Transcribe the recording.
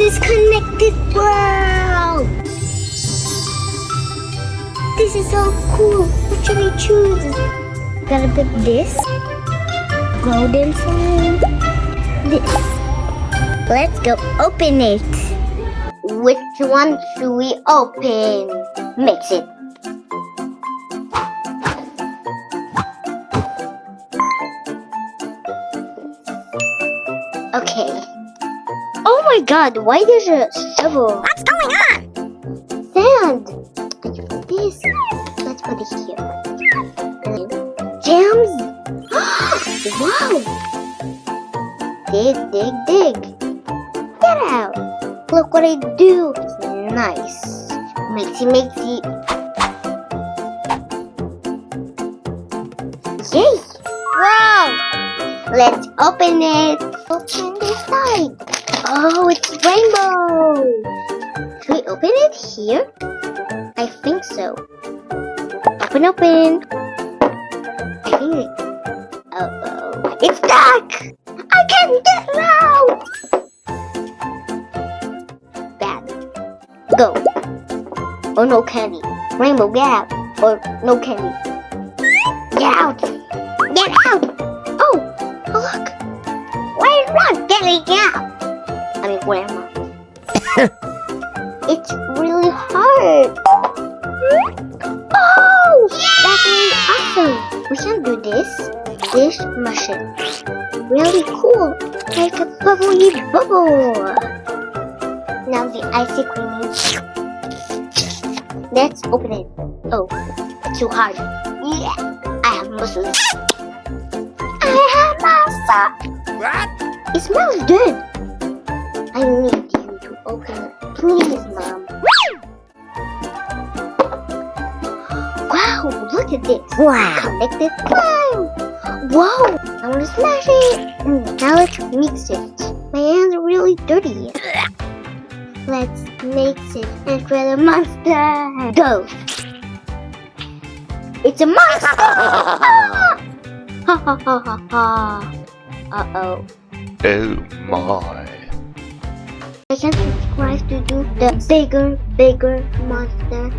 is connected world. This is so cool. What should we choose? Gotta pick this. Golden slime. This. Let's go open it. Which one should we open? Mix it. Okay. Oh my god, why there's a shovel? What's going on? Sand. This. Let's put it here. And then gems. Wow. Dig, dig, dig. Get out. Look what I do. Nice. Mixy, mixy. Yay. Wow. Let's open it. Open this side. Oh, it's rainbow. Should we open it here? I think so. Open, open. I think it... Uh-oh. It's stuck! I can't get it out! Bad. Go. Or no candy. Rainbow, get out. Or no candy. Get out! Get out! Oh, look. Why is not getting out? I mean, where am I? It's really hard. Oh, that's really awesome. We can do this. This machine. Really cool. Like a bubbly bubble. Now the ice cream. Let's open it. Oh, too hard. Yeah, I have muscles. I have muscles. What? It smells good. I need you to open it. Please, Mom. Wow, look at this. Wow. Connected slime. Whoa, I want to smash it. Now let's mix it. My hands are really dirty. Let's mix it and create a monster. Go. It's a monster. Ha ha ha ha ha. Uh-oh. Oh my. I can subscribe to do the bigger monster.